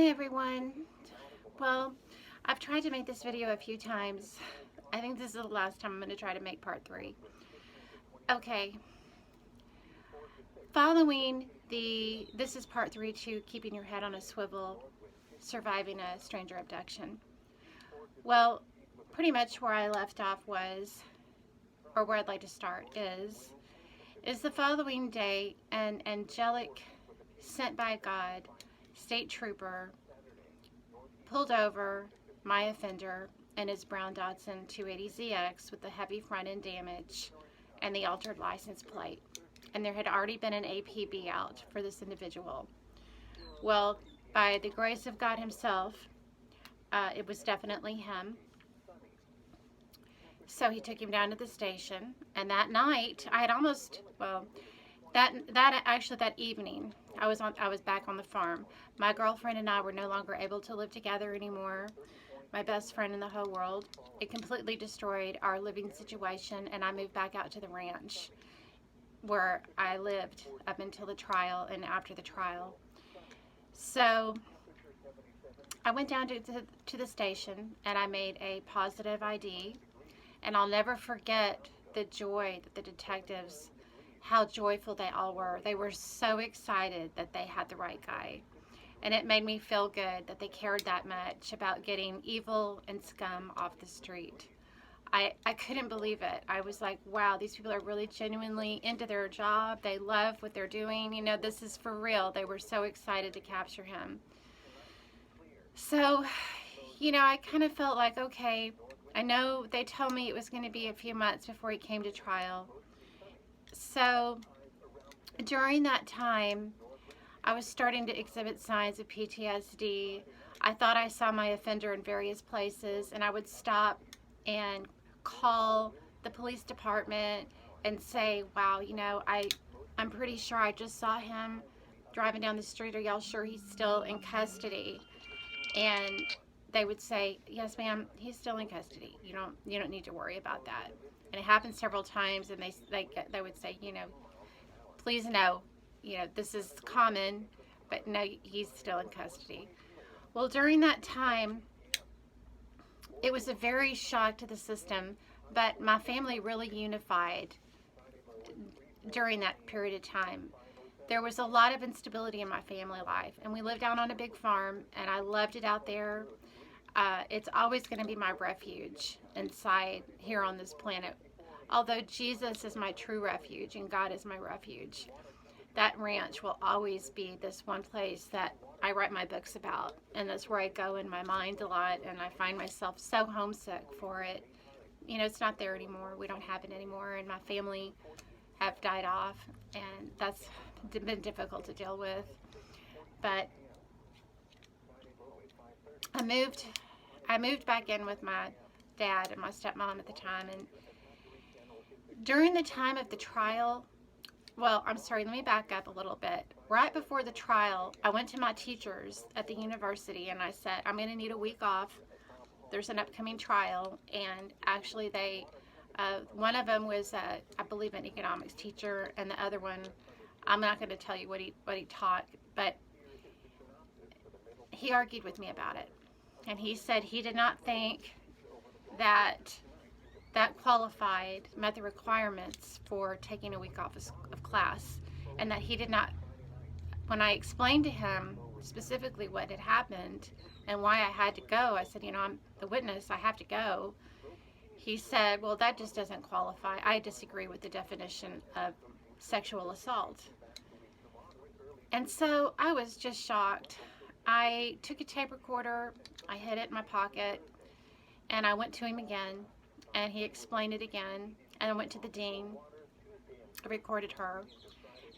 Hi everyone. Well, I've tried to make this video a few times. I think this is the last time I'm going to try to make part 3. Okay. Following this is part 3 to keeping your head on a swivel, surviving a stranger abduction. Well, pretty much where I left off was, or where I'd like to start is the following day an angelic sent by God state trooper pulled over my offender and his brown Datsun 280ZX with the heavy front end damage and the altered license plate. And there had already been an APB out for this individual. Well, by the grace of God himself, it was definitely him. So he took him down to the station, and that night, I had almost, well, that evening, I was back on the farm. My girlfriend and I were no longer able to live together anymore. My best friend in the whole world. It completely destroyed our living situation, and I moved back out to the ranch where I lived up until the trial and after the trial. So I went down to the station, and I made a positive ID, and I'll never forget the joy that the detectives, how joyful they all were. They were so excited that they had the right guy. And it made me feel good that they cared that much about getting evil and scum off the street. I couldn't believe it. I was like, wow, these people are really genuinely into their job. They love what they're doing. You know, this is for real. They were so excited to capture him. So, you know, I kind of felt like, okay, I know they told me it was going to be a few months before he came to trial. So during that time, I was starting to exhibit signs of PTSD. I thought I saw my offender in various places, and I would stop and call the police department and say, wow, you know, I'm pretty sure I just saw him driving down the street. Are y'all sure he's still in custody? And they would say, yes, ma'am, he's still in custody. You don't need to worry about that. And it happened several times, and they would say, you know, please no, you know, this is common, but no, he's still in custody. Well, during that time, it was a very shock to the system, but my family really unified during that period of time. There was a lot of instability in my family life, and we lived out on a big farm, and I loved it out there. It's always going to be my refuge inside here on this planet. Although Jesus is my true refuge and God is my refuge, that ranch will always be this one place that I write my books about, and that's where I go in my mind a lot, and I find myself so homesick for it. You know, it's not there anymore. We don't have it anymore, and my family have died off, and that's been difficult to deal with. But I moved back in with my dad and my stepmom at the time, and during the time of the trial, well, I'm sorry, let me back up a little bit. Right before the trial, I went to my teachers at the university and I said, I'm going to need a week off. There's an upcoming trial, and actually one of them was, I believe, an economics teacher, and the other one, I'm not going to tell you what he taught, but he argued with me about it. And he said he did not think that qualified, met the requirements for taking a week off of class, and that he did not. When I explained to him specifically what had happened and why I had to go, I said, you know, I'm the witness, I have to go. He said, well, that just doesn't qualify. I disagree with the definition of sexual assault. And so I was just shocked. I took a tape recorder, I hid it in my pocket, and I went to him again, and he explained it again, and I went to the dean, I recorded her,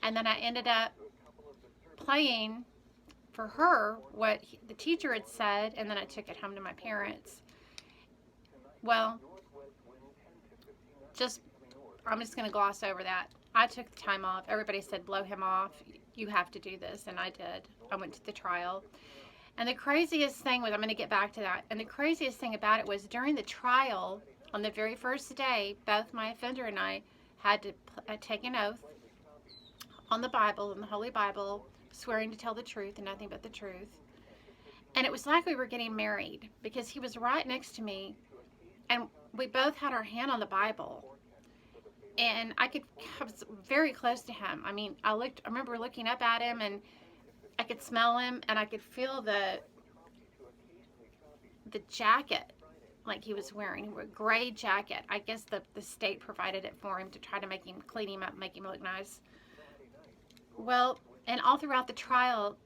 and then I ended up playing for her what the teacher had said, and then I took it home to my parents. Well, I'm just going to gloss over that. I took the time off. Everybody said, blow him off. You have to do this, and I did. I went to the trial. And the craziest thing was, I'm going to get back to that, and the craziest thing about it was during the trial, on the very first day, both my offender and I had to take an oath on the Bible, in the Holy Bible, swearing to tell the truth and nothing but the truth. And it was like we were getting married because he was right next to me and we both had our hand on the Bible. And I was very close to him. I mean, I remember looking up at him and I could smell him and I could feel the jacket like he was wearing, a gray jacket. I guess the state provided it for him to try to clean him up, make him look nice. Well, and all throughout the trial,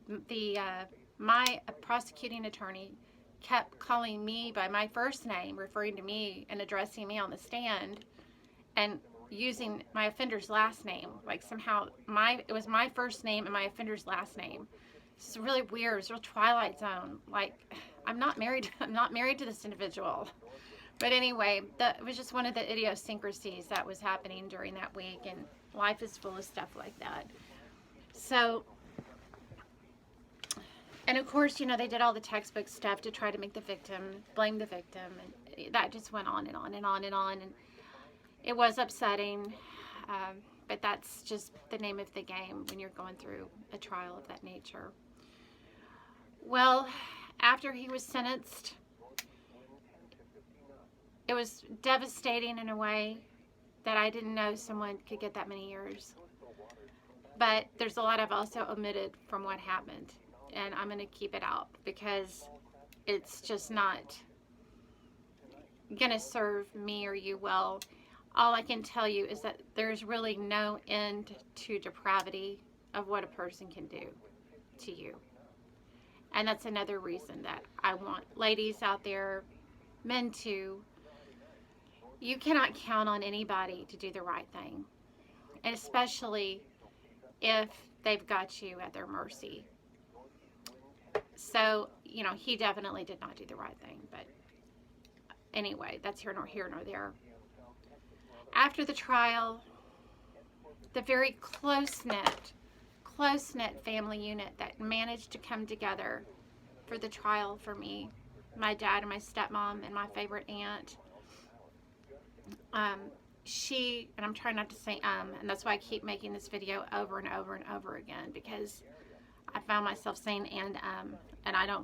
my prosecuting attorney kept calling me by my first name, referring to me and addressing me on the stand, and using my offender's last name. Like somehow it was my first name and my offender's last name. It's really weird. It's a real Twilight Zone. Like, I'm not married to this individual. But anyway, it was just one of the idiosyncrasies that was happening during that week, and life is full of stuff like that. So, and of course, they did all the textbook stuff to try to make blame the victim, and that just went on and on and on and on, and it was upsetting, but that's just the name of the game when you're going through a trial of that nature. Well, after he was sentenced, it was devastating in a way that I didn't know someone could get that many years. But there's a lot I've also omitted from what happened, and I'm going to keep it out because it's just not going to serve me or you well. All I can tell you is that there's really no end to depravity of what a person can do to you. And that's another reason that I want ladies out there, men too, you cannot count on anybody to do the right thing. And especially if they've got you at their mercy. So, he definitely did not do the right thing. But anyway, that's here nor there. After the trial, the very close-knit family unit that managed to come together for the trial for me, my dad and my stepmom and my favorite aunt, and I'm trying not to say and that's why I keep making this video over and over and over again, because I found myself saying and I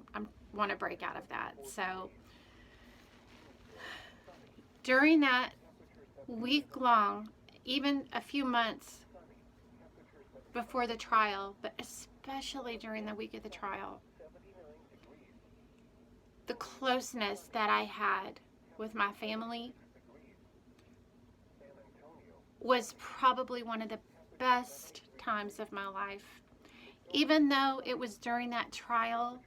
want to break out of that. So during that week-long, even a few months before the trial, but especially during the week of the trial, the closeness that I had with my family was probably one of the best times of my life. Even though it was during that trial,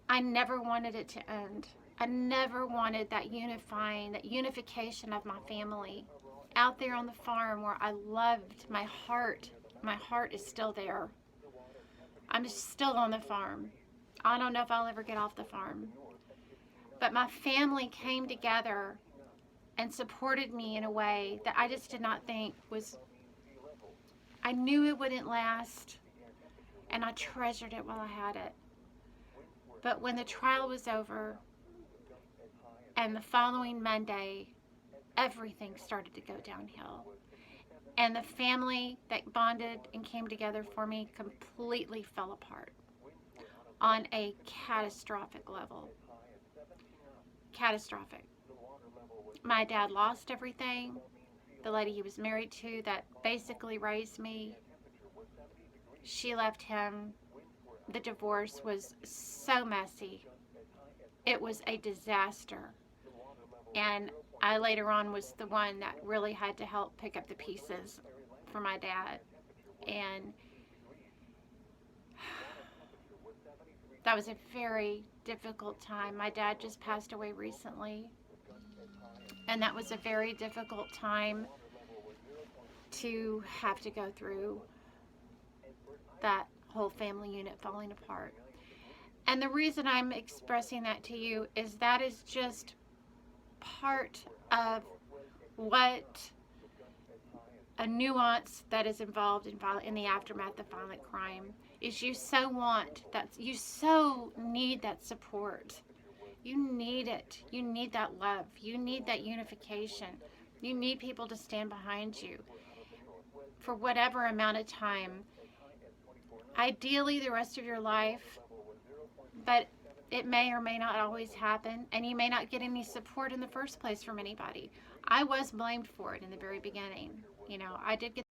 I never wanted it to end. I never wanted that unification of my family out there on the farm where I loved. My heart is still there. I'm still on the farm. I don't know if I'll ever get off the farm. But my family came together and supported me in a way that I just did not think was, I knew it wouldn't last, and I treasured it while I had it. But when the trial was over, and the following Monday, everything started to go downhill. And the family that bonded and came together for me completely fell apart on a catastrophic level. Catastrophic. My dad lost everything. The lady he was married to that basically raised me, she left him. The divorce was so messy. It was a disaster. And I later on was the one that really had to help pick up the pieces for my dad. And that was a very difficult time. My dad just passed away recently. And that was a very difficult time to have to go through, that whole family unit falling apart. And the reason I'm expressing that to you is that is just part of what a nuance that is involved in the aftermath of violent crime is. You so need that support. You need it. You need that love. You need that unification. You need people to stand behind you for whatever amount of time. Ideally, the rest of your life, but it may or may not always happen, and you may not get any support in the first place from anybody. I was blamed for it in the very beginning. You know, I did get